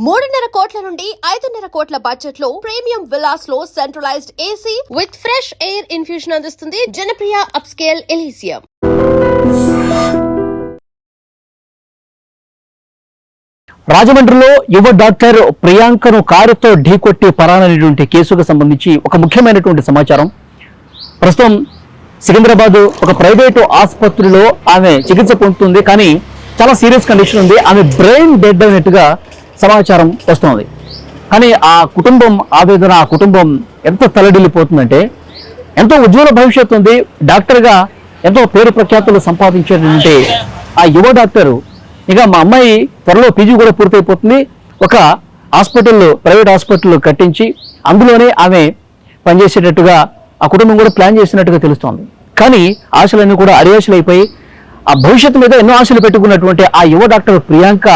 3.5 కోట్ల నుండి 5.5 కోట్ల బడ్జెట్ లో ప్రీమియం విల్లాస్ లో centralised AC with fresh air infusion అందిస్తుంది జనప్రియ అప్స్కేల్ ఎలీసియం. రాజమండ్రిలో యువ డాక్టర్ ప్రియాంకను కారుతో ఢీకొట్టి పరారైనటువంటి కేసుకు సంబంధించి ఒక ముఖ్యమైనటువంటి సమాచారం. ప్రస్తుతం సికింద్రాబాద్ ఒక ప్రైవేటు ఆసుపత్రిలో ఆమె చికిత్స పొందుతుంది, కానీ చాలా సీరియస్ కండిషన్ ఉంది. ఆమె బ్రెయిన్ డెడ్ అయినట్టుగా సమాచారం వస్తుంది. కానీ ఆ కుటుంబం ఆవేదన, ఆ కుటుంబం ఎంత తలడిల్లిపోతుందంటే, ఎంతో ఉజ్వల భవిష్యత్తు ఉంది, డాక్టర్గా ఎంతో పేరు ప్రఖ్యాతులు సంపాదించేటువంటి ఆ యువ డాక్టరు ఇక మా అమ్మాయి త్వరలో పీజీ కూడా పూర్తయిపోతుంది, ఒక హాస్పిటల్లో ప్రైవేట్ హాస్పిటల్లో కట్టించి అందులోనే ఆమె పనిచేసేటట్టుగా ఆ కుటుంబం కూడా ప్లాన్ చేసినట్టుగా తెలుస్తోంది. కానీ ఆశలన్నీ కూడా అడియాశలైపోయి ఆ భవిష్యత్తు మీద ఎన్నో ఆశలు పెట్టుకున్నటువంటి ఆ యువ డాక్టర్ ప్రియాంక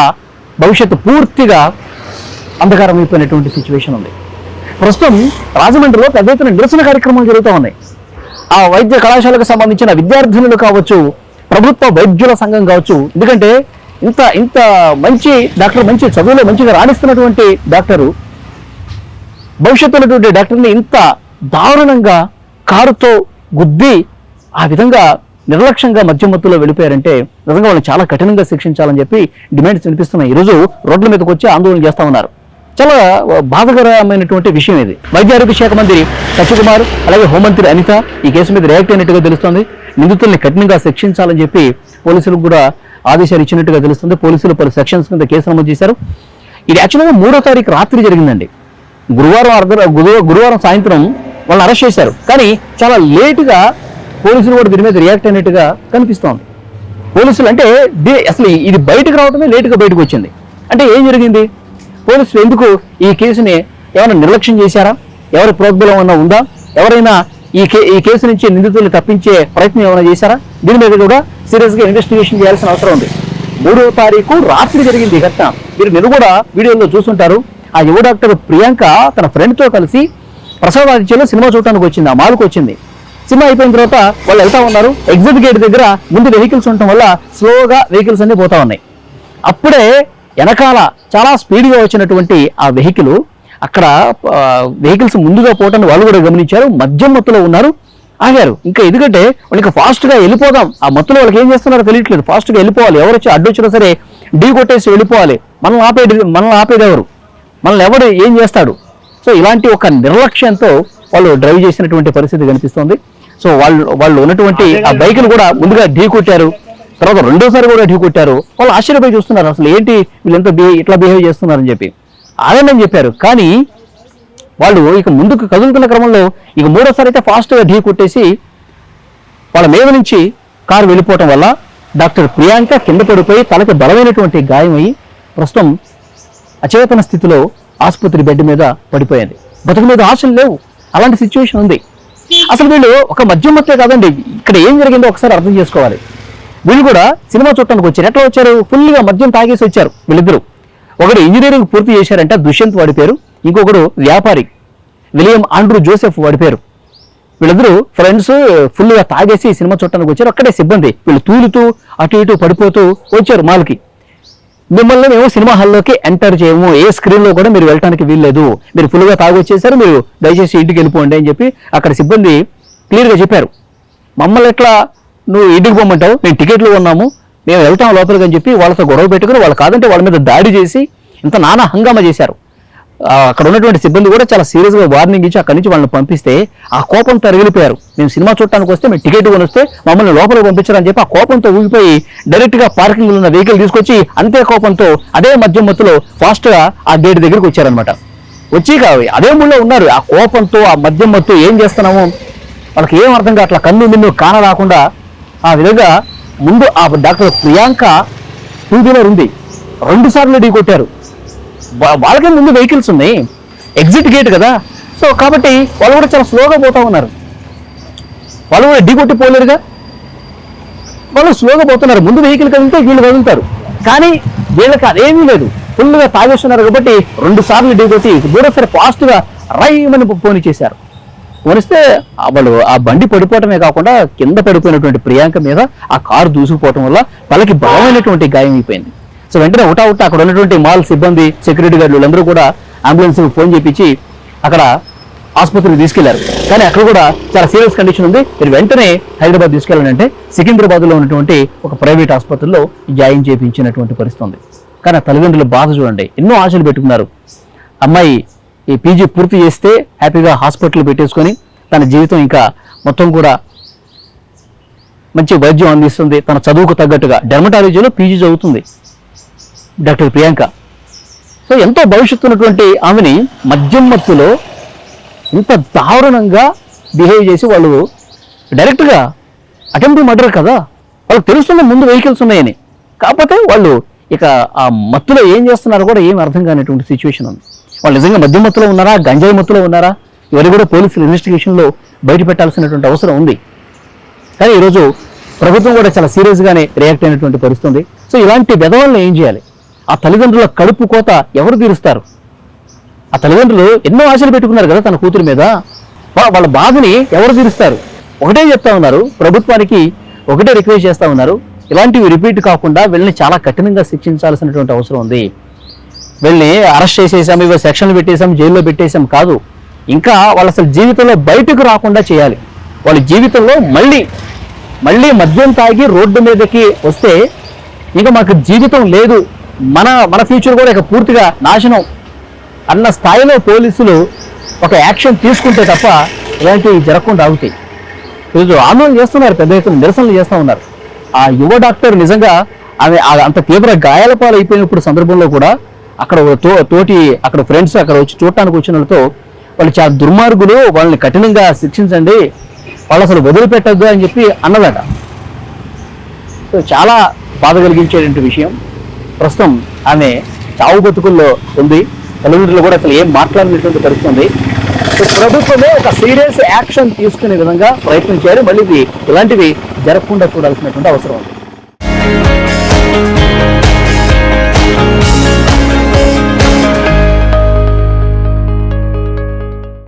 భవిష్యత్తు పూర్తిగా అంధకారం అయిపోయినటువంటి సిచ్యువేషన్ ఉంది. ప్రస్తుతం రాజమండ్రిలో పెద్ద ఎత్తున నిరసన కార్యక్రమాలు జరుగుతూ ఉన్నాయి. ఆ వైద్య కళాశాలకు సంబంధించిన విద్యార్థినులు కావచ్చు, ప్రభుత్వ వైద్యుల సంఘం కావచ్చు, ఎందుకంటే ఇంత మంచి డాక్టర్, మంచి చదువులో మంచిగా రాణిస్తున్నటువంటి డాక్టరు, భవిష్యత్తు ఉన్నటువంటి డాక్టర్ని ఇంత దారుణంగా కారుతో గుద్ది ఆ విధంగా నిర్లక్ష్యంగా మధ్యమత్తులో వెళ్ళిపోయారంటే నిజంగా వాళ్ళని చాలా కఠినంగా శిక్షించాలని చెప్పి డిమాండ్స్ వినిపిస్తున్నాయి. ఈరోజు రోడ్ల మీదకి వచ్చి ఆందోళన చేస్తా ఉన్నారు. చాలా బాధకరమైనటువంటి విషయం ఇది. వైద్య ఆరోగ్య శాఖ మంత్రి సత్యకుమార్, అలాగే హోంమంత్రి అనిత ఈ కేసు మీద రియాక్ట్ అయినట్టుగా తెలుస్తోంది. నిందితుల్ని కఠినంగా శిక్షించాలని చెప్పి పోలీసులకు కూడా ఆదేశాలు ఇచ్చినట్టుగా తెలుస్తుంది. పోలీసులు పలు సెక్షన్స్ కింద కేసు నమోదు చేశారు. ఇది యాక్చువల్గా 3వ తారీఖు రాత్రి జరిగిందండి. గురువారం సాయంత్రం వాళ్ళని అరెస్ట్ చేశారు. కానీ చాలా లేటుగా పోలీసులు కూడా దీని మీద రియాక్ట్ అయినట్టుగా కనిపిస్తోంది. పోలీసులు అంటే అసలు ఇది బయటకు రావడమే లేటుగా బయటకు వచ్చింది. అంటే ఏం జరిగింది? పోలీసులు ఎందుకు ఈ కేసుని ఏమైనా నిర్లక్ష్యం చేశారా? ఎవరి ప్రోద్బలం ఏమైనా ఉందా? ఎవరైనా ఈ కేసు నుంచి నిందితుల్ని తప్పించే ప్రయత్నం ఏమైనా చేశారా? దీని మీద కూడా సీరియస్గా ఇన్వెస్టిగేషన్ చేయాల్సిన అవసరం ఉంది. 3వ తారీఖు రాత్రి జరిగింది ఈ ఘటన. మీరు కూడా వీడియోలో చూస్తుంటారు. ఆ యువ డాక్టర్ ప్రియాంక తన ఫ్రెండ్తో కలిసి ప్రసాదాదిత్యలో సినిమా చూడటానికి వచ్చింది. ఆ మాల్కి వచ్చింది. సినిమా అయిపోయిన తర్వాత వాళ్ళు వెళ్తా ఉన్నారు. ఎగ్జిట్ గేట్ దగ్గర ముందు వెహికల్స్ ఉండటం వల్ల స్లోగా వెహికల్స్ అన్ని పోతా ఉన్నాయి. అప్పుడే వెనకాల చాలా స్పీడ్గా వచ్చినటువంటి ఆ వెహికల్, అక్కడ వెహికల్స్ ముందుగా పోవటాన్ని వాళ్ళు కూడా గమనించారు. మద్యం మత్తులో ఉన్నారు, ఆగారు. ఇంకా ఎందుకంటే వాళ్ళకి ఫాస్ట్గా వెళ్ళిపోదాం, ఆ మత్తులో వాళ్ళకి ఏం చేస్తున్నారో తెలియట్లేదు, ఫాస్ట్గా వెళ్ళిపోవాలి, ఎవరు వచ్చి అడ్డొచ్చినా సరే ఢీ కొట్టేసి వెళ్ళిపోవాలి, మనల్ని ఆపేది ఎవరు, మనల్ని ఎవరు ఏం చేస్తాడు. సో ఇలాంటి ఒక నిర్లక్ష్యంతో వాళ్ళు డ్రైవ్ చేసినటువంటి పరిస్థితి కనిపిస్తోంది. సో వాళ్ళు ఉన్నటువంటి ఆ బైక్ను కూడా ముందుగా ఢీ కొట్టారు, తర్వాత రెండోసారి కూడా ఢీ కొట్టారు. వాళ్ళు ఆశ్చర్యపోయి చూస్తున్నారు, అసలు ఏంటి వీళ్ళంతా ఇట్లా బిహేవ్ చేస్తున్నారని చెప్పి ఆనందం చెప్పారు. కానీ వాళ్ళు ఇక ముందుకు కదులుతున్న క్రమంలో ఇక 3వసారి అయితే ఫాస్ట్గా ఢీ కొట్టేసి వాళ్ళ మీద నుంచి కారు వెళ్ళిపోవటం వల్ల డాక్టర్ ప్రియాంక కింద పడిపోయి తలకి బలమైనటువంటి గాయమై ప్రస్తుతం అచేతన స్థితిలో ఆసుపత్రి బెడ్ మీద పడిపోయింది. బతుకు మీద ఆశలు లేవు, అలాంటి సిచ్యువేషన్ ఉంది. అసలు వీళ్ళు ఒక మద్యం మత్తే కాదండి, ఇక్కడ ఏం జరిగిందో ఒకసారి అర్థం చేసుకోవాలి. వీళ్ళు కూడా సినిమా చూడటానికి వచ్చారు. ఎట్లా వచ్చారు? ఫుల్గా మద్యం తాగేసి వచ్చారు వీళ్ళిద్దరు. ఒకడు ఇంజనీరింగ్ పూర్తి చేశారంటే దుష్యంత్ వాడి పేరు, ఇంకొకడు వ్యాపారి విలియం ఆండ్రూ జోసెఫ్ వాడి పేరు. వీళ్ళిద్దరూ ఫ్రెండ్స్ ఫుల్గా తాగేసి సినిమా చూడటానికి వచ్చారు. అక్కడే సిబ్బంది వీళ్ళు తూలుతూ అటు ఇటు పడిపోతూ వచ్చారు మాల్కి. మిమ్మల్ని మేము సినిమా హాల్లోకి ఎంటర్ చేయము, ఏ స్క్రీన్లో కూడా మీరు వెళ్ళడానికి వీల్లేదు, మీరు ఫుల్గా తాగొచ్చేసారు, మీరు దయచేసి ఇంటికి వెళ్ళిపోండి అని చెప్పి అక్కడ సిబ్బంది క్లియర్గా చెప్పారు. మమ్మల్ని ఎట్లా నువ్వు ఇంటికి పోమంటావు, మేము టికెట్లు కొన్నాము, మేము వెళ్తాం లోపలికి అని చెప్పి వాళ్ళతో గొడవ పెట్టుకుని వాళ్ళు కాదంటే వాళ్ళ మీద దాడి చేసి ఇంత నానా హంగామా చేశారు. అక్కడ ఉన్నటువంటి సిబ్బంది కూడా చాలా సీరియస్గా వార్నింగ్ ఇచ్చి అక్కడి నుంచి వాళ్ళని పంపిస్తే ఆ కోపంతో తరిగిలిపోయారు. మేము సినిమా చూడటానికి వస్తే మేము టికెట్ కొనిస్తే మమ్మల్ని లోపలికి పంపించారని చెప్పి ఆ కోపంతో ఊగిపోయి డైరెక్ట్గా పార్కింగ్లో ఉన్న వెహికల్ తీసుకొచ్చి అంతే కోపంతో అదే మద్యం మత్తులో ఫాస్ట్గా ఆ గేట్ దగ్గరికి వచ్చారనమాట. వచ్చి అదే మూడ్లో ఉన్నారు. ఆ కోపంతో ఆ మద్యం మత్తు ఏం చేస్తున్నాము వాళ్ళకి ఏం అర్థం కావట్లా, కన్ను మిన్ను కాన రాకుండా ఆ విధంగా ముందు ఆ డాక్టర్ ప్రియాంక 2-వీలర్ ఉంది, 2 సార్లు ఢీ కొట్టారు. వాళ్ళకే ముందు వెహికల్స్ ఉన్నాయి, ఎగ్జిట్ గేట్ కదా, సో కాబట్టి వాళ్ళు కూడా చాలా స్లోగా పోతా ఉన్నారు. వాళ్ళు కూడా ఢీ కొట్టి పోలేరుగా, వాళ్ళు స్లోగా పోతున్నారు. ముందు వెహికల్ కదిలితే వీళ్ళు కదులుతారు, కానీ వీళ్ళకి అదేమీ లేదు, ఫుల్గా తాగేస్తున్నారు కాబట్టి 2 సార్లు ఢీ కొట్టి 3వసారి ఫాస్ట్గా రైమని పోనీ చేశారు. పోనిస్తే వాళ్ళు ఆ బండి పడిపోవటమే కాకుండా కింద పడిపోయినటువంటి ప్రియాంక మీద ఆ కారు దూసుకుపోవటం వల్ల వాళ్ళకి బలమైనటువంటి గాయం అయిపోయింది. సో వెంటనే ఒకటా అక్కడ ఉన్నటువంటి మాల్ సిబ్బంది, సెక్యూరిటీ గార్డులు వీళ్ళందరూ కూడా అంబులెన్స్ ఫోన్ చేయించి అక్కడ ఆసుపత్రికి తీసుకెళ్లారు. కానీ అక్కడ కూడా చాలా సీరియస్ కండిషన్ ఉంది, మీరు వెంటనే హైదరాబాద్ తీసుకెళ్ళాలంటే సికింద్రాబాద్లో ఉన్నటువంటి ఒక ప్రైవేట్ ఆసుపత్రిలో జాయిన్ చేయించినటువంటి పరిస్థితి ఉంది. కానీ ఆ తల్లిదండ్రుల బాధ చూడండి, ఎన్నో ఆశలు పెట్టుకున్నారు. అమ్మాయి ఈ పీజీ పూర్తి చేస్తే హ్యాపీగా హాస్పిటల్ పెట్టేసుకొని తన జీవితం ఇంకా మొత్తం కూడా మంచి వైద్యం అందిస్తుంది, తన చదువుకు తగ్గట్టుగా డెర్మటాలజీలో పీజీ చదువుతుంది డాక్టర్ ప్రియాంక. సో ఎంతో భవిష్యత్తు ఉన్నటువంటి ఆమెని మద్యం మత్తులో ఇంత దారుణంగా బిహేవ్ చేసి వాళ్ళు డైరెక్ట్గా అటెంప్ట్ మర్డర్ కదా, వాళ్ళకి తెలుస్తున్న ముందు వెహికల్స్ ఉన్నాయని, కాకపోతే వాళ్ళు ఇక ఆ మత్తులో ఏం చేస్తున్నారో కూడా ఏం అర్థం కానిటువంటి సిచ్యువేషన్ ఉంది. వాళ్ళు నిజంగా మద్యం మత్తులో ఉన్నారా, గంజాయి మత్తులో ఉన్నారా, ఇవన్నీ కూడా పోలీసులు ఇన్వెస్టిగేషన్లో బయట పెట్టాల్సినటువంటి అవసరం ఉంది. కానీ ఈరోజు ప్రభుత్వం కూడా చాలా సీరియస్గానే రియాక్ట్ అయినటువంటి పరిస్థితి ఉంది. సో ఇలాంటి విధవలను ఏం చేయాలి? ఆ తల్లిదండ్రుల కడుపు కోత ఎవరు తీరుస్తారు? ఆ తల్లిదండ్రులు ఎన్నో ఆశలు పెట్టుకున్నారు కదా తన కూతురు మీద, వాళ్ళ బాధని ఎవరు తీరుస్తారు? ఒకటే చెప్తా ఉన్నారు, ప్రభుత్వానికి ఒకటే రిక్వెస్ట్ చేస్తా ఉన్నారు, ఇలాంటివి రిపీట్ కాకుండా వీళ్ళని చాలా కఠినంగా శిక్షించాల్సినటువంటి అవసరం ఉంది. వీళ్ళని అరెస్ట్ చేసేసాం, ఇవి సెక్షన్లు పెట్టేసాం, జైల్లో పెట్టేసాం కాదు, ఇంకా వాళ్ళు అసలు జీవితంలో బయటకు రాకుండా చేయాలి. వాళ్ళ జీవితంలో మళ్ళీ మద్యం తాగి రోడ్డు మీదకి వస్తే ఇంకా మాకు జీవితం లేదు, మన ఫ్యూచర్ కూడా ఇక పూర్తిగా నాశనం అన్న స్థాయిలో పోలీసులు ఒక యాక్షన్ తీసుకుంటే తప్ప ఇలాంటివి జరగకుండా అవుతాయి. ఈరోజు ఆందోళన చేస్తున్నారు, పెద్ద ఎత్తున నిరసనలు చేస్తూ ఉన్నారు. ఆ యువ డాక్టర్ నిజంగా ఆమె అంత తీవ్ర గాయాల పాలు అయిపోయినప్పుడు సందర్భంలో కూడా అక్కడ తోటి అక్కడ ఫ్రెండ్స్ అక్కడ వచ్చి చూడటానికి వచ్చిన వాళ్ళతో వాళ్ళు చాలా దుర్మార్గులు, వాళ్ళని కఠినంగా శిక్షించండి, వాళ్ళు అసలు వదిలిపెట్టద్దు అని చెప్పి అన్నదట. సో చాలా బాధ కలిగించేటువంటి విషయం. ప్రస్తుతం ఆమె చావు బతుకుల్లో ఉంది, తల్లిదండ్రులు కూడా అసలు ఏం మాట్లాడినటువంటి పరిస్థితి ఉంది. సో ప్రభుత్వమే ఒక సీరియస్ యాక్షన్ తీసుకునే విధంగా ప్రయత్నం చేయాలి, మళ్ళీ ఇలాంటివి జరగకుండా చూడాల్సినటువంటి అవసరం ఉంది.